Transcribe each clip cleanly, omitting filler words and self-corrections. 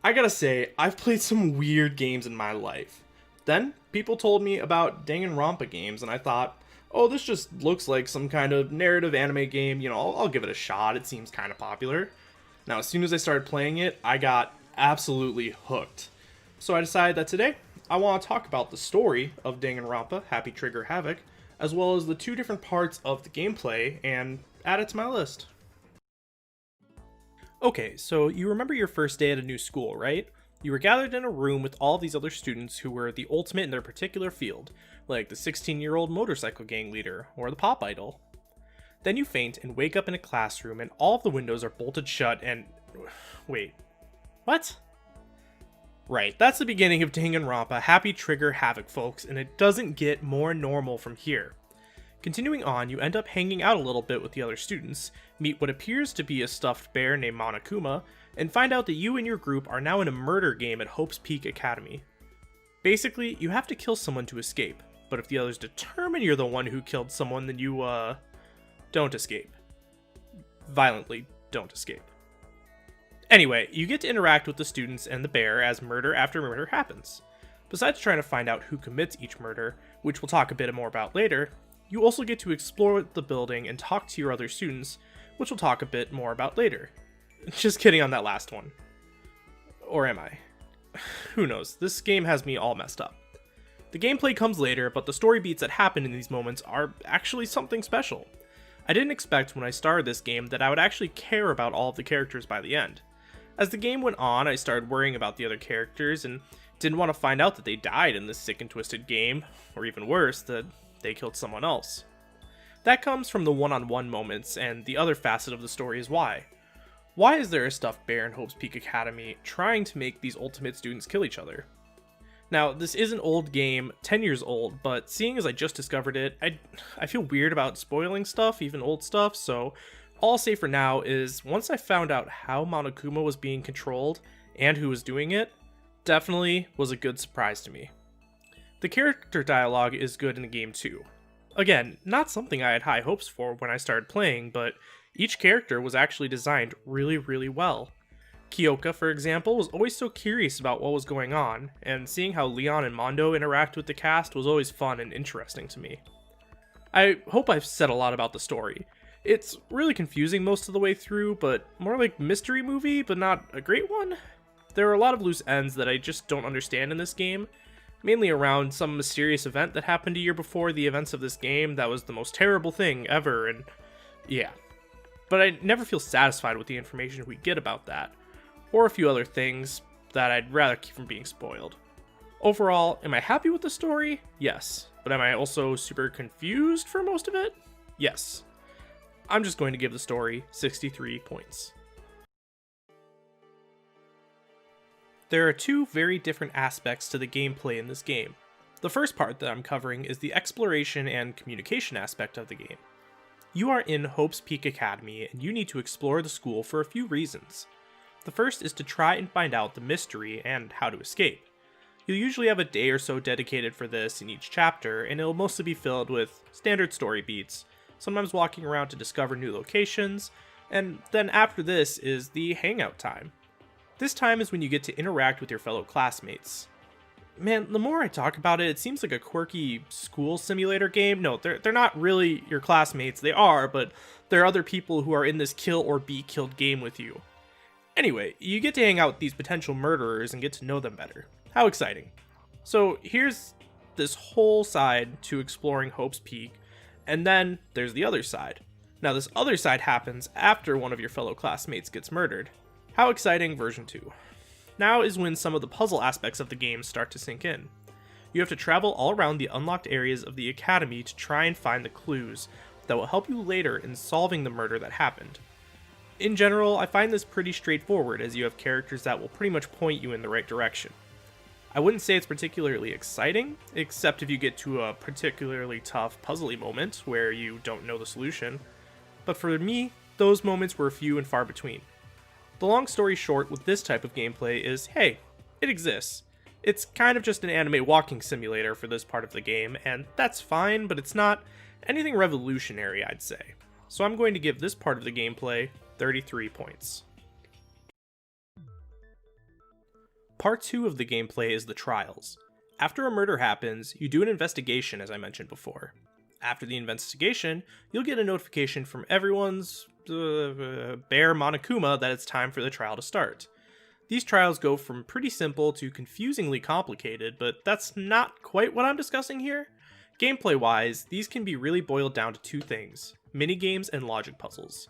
I gotta say, I've played some weird games in my life. Then, people told me about Danganronpa games, and I thought, oh, this just looks like some kind of narrative anime game, I'll give it a shot, it seems kind of popular. Now, as soon as I started playing it, I got absolutely hooked. So I decided that today, I want to talk about the story of Danganronpa, Happy Havoc, as well as the two different parts of the gameplay, and add it to my list. Okay, so you remember your first day at a new school, right? You were gathered in a room with all these other students who were the ultimate in their particular field, like the 16-year-old motorcycle gang leader, or the pop idol. Then you faint and wake up in a classroom and all of the windows are bolted shut and... Wait. What? Right, that's the beginning of Danganronpa Happy Havoc, folks, and it doesn't get more normal from here. Continuing on, you end up hanging out a little bit with the other students, meet what appears to be a stuffed bear named Monokuma, and find out that you and your group are now in a murder game at Hope's Peak Academy. Basically, you have to kill someone to escape, but if the others determine you're the one who killed someone, then you, don't escape. Violently don't escape. Anyway, you get to interact with the students and the bear as murder after murder happens. Besides trying to find out who commits each murder, which we'll talk a bit more about later, you also get to explore the building and talk to your other students, which we'll talk a bit more about later. Just kidding on that last one. Or am I? Who knows, this game has me all messed up. The gameplay comes later, but the story beats that happen in these moments are actually something special. I didn't expect when I started this game that I would actually care about all of the characters by the end. As the game went on, I started worrying about the other characters and didn't want to find out that they died in this sick and twisted game, or even worse, that they killed someone else. That comes from the one-on-one moments, and the other facet of the story is why. Why is there a stuffed bear in Hope's Peak Academy trying to make these ultimate students kill each other? Now, this is an old game, 10 years old, but seeing as I just discovered it, I feel weird about spoiling stuff, even old stuff, so all I'll say for now is once I found out how Monokuma was being controlled and who was doing it, definitely was a good surprise to me. The character dialogue is good in the game too. Again, not something I had high hopes for when I started playing, but each character was actually designed really well. Kyoka, for example, was always so curious about what was going on, and seeing how Leon and Mondo interact with the cast was always fun and interesting to me. I hope I've said a lot about the story. It's really confusing most of the way through, but more like mystery movie, but not a great one. There are a lot of loose ends that I just don't understand in this game, mainly around some mysterious event that happened a year before the events of this game that was the most terrible thing ever, and yeah. But I never feel satisfied with the information we get about that, or a few other things that I'd rather keep from being spoiled. Overall, am I happy with the story? Yes. But am I also super confused for most of it? Yes. I'm just going to give the story 63 points. There are two very different aspects to the gameplay in this game. The first part that I'm covering is the exploration and communication aspect of the game. You are in Hope's Peak Academy and you need to explore the school for a few reasons. The first is to try and find out the mystery and how to escape. You'll usually have a day or so dedicated for this in each chapter, and it'll mostly be filled with standard story beats, sometimes walking around to discover new locations, and then after this is the hangout time. This time is when you get to interact with your fellow classmates. Man, the more I talk about it, it seems like a quirky school simulator game. No, they're not really your classmates, they are, but there are other people who are in this kill or be killed game with you. Anyway, you get to hang out with these potential murderers and get to know them better. How exciting. So here's this whole side to exploring Hope's Peak, and then there's the other side. Now this other side happens after one of your fellow classmates gets murdered. How exciting, version 2. Now is when some of the puzzle aspects of the game start to sink in. You have to travel all around the unlocked areas of the academy to try and find the clues that will help you later in solving the murder that happened. In general, I find this pretty straightforward as you have characters that will pretty much point you in the right direction. I wouldn't say it's particularly exciting, except if you get to a particularly tough puzzly moment where you don't know the solution, but for me, those moments were few and far between. The long story short with this type of gameplay is, hey, it exists. It's kind of just an anime walking simulator for this part of the game, and that's fine, but it's not anything revolutionary, I'd say. So I'm going to give this part of the gameplay 33 points. Part 2 of the gameplay is the trials. After a murder happens, you do an investigation as I mentioned before. After the investigation, you'll get a notification from everyone's Bear Monokuma that it's time for the trial to start. These trials go from pretty simple to confusingly complicated, but that's not quite what I'm discussing here. Gameplay-wise, these can be really boiled down to two things: minigames and logic puzzles.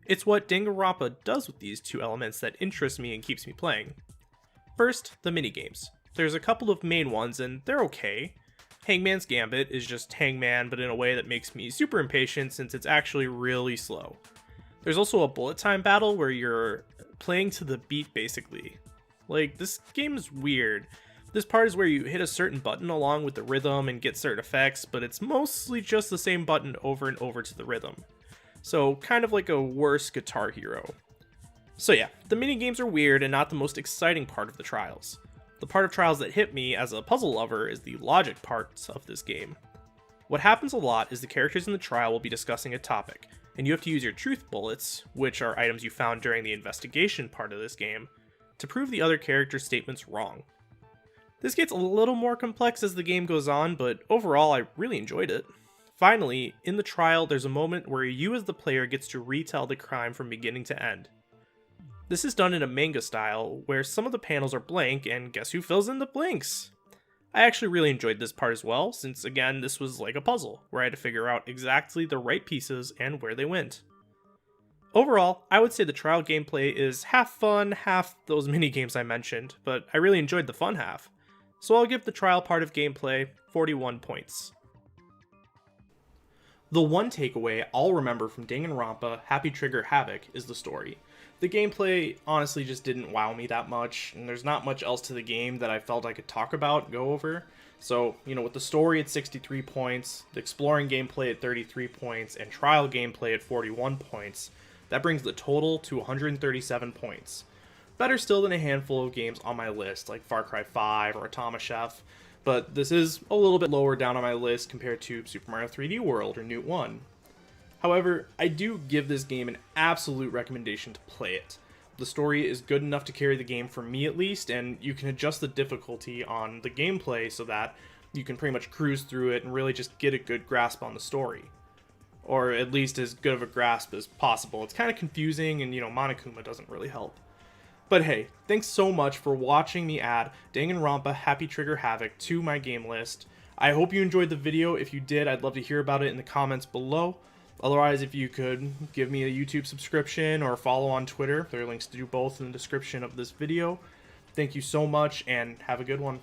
It's what Danganronpa does with these two elements that interests me and keeps me playing. First, the minigames. There's a couple of main ones and they're okay. Hangman's Gambit is just Hangman, but in a way that makes me super impatient since it's actually really slow. There's also a bullet time battle where you're playing to the beat basically. Like, this game is weird. This part is where you hit a certain button along with the rhythm and get certain effects, but it's mostly just the same button over and over to the rhythm. So, kind of like a worse Guitar Hero. So yeah, the minigames are weird and not the most exciting part of the trials. The part of trials that hit me as a puzzle lover is the logic parts of this game. What happens a lot is the characters in the trial will be discussing a topic, and you have to use your truth bullets, which are items you found during the investigation part of this game, to prove the other character's statements wrong. This gets a little more complex as the game goes on, but overall I really enjoyed it. Finally, in the trial there's a moment where you as the player gets to retell the crime from beginning to end. This is done in a manga style, where some of the panels are blank, and guess who fills in the blanks? I actually really enjoyed this part as well, since again this was like a puzzle, where I had to figure out exactly the right pieces and where they went. Overall, I would say the trial gameplay is half fun, half those minigames I mentioned, but I really enjoyed the fun half. So I'll give the trial part of gameplay 41 points. The one takeaway I'll remember from Danganronpa Happy Havoc is the story. The gameplay honestly just didn't wow me that much, and there's not much else to the game that I felt I could talk about, go over. So, with the story at 63 points, the exploring gameplay at 33 points, and trial gameplay at 41 points, that brings the total to 137 points. Better still than a handful of games on my list, like Far Cry 5 or Automa Chef, but this is a little bit lower down on my list compared to Super Mario 3D World or Newt 1. However, I do give this game an absolute recommendation to play it. The story is good enough to carry the game for me at least, and you can adjust the difficulty on the gameplay so that you can pretty much cruise through it and really just get a good grasp on the story. Or at least as good of a grasp as possible. It's kind of confusing and, Monokuma doesn't really help. But hey, thanks so much for watching me add Danganronpa Happy Havoc to my game list. I hope you enjoyed the video. If you did, I'd love to hear about it in the comments below. Otherwise, if you could give me a YouTube subscription or follow on Twitter, there are links to do both in the description of this video. Thank you so much and have a good one.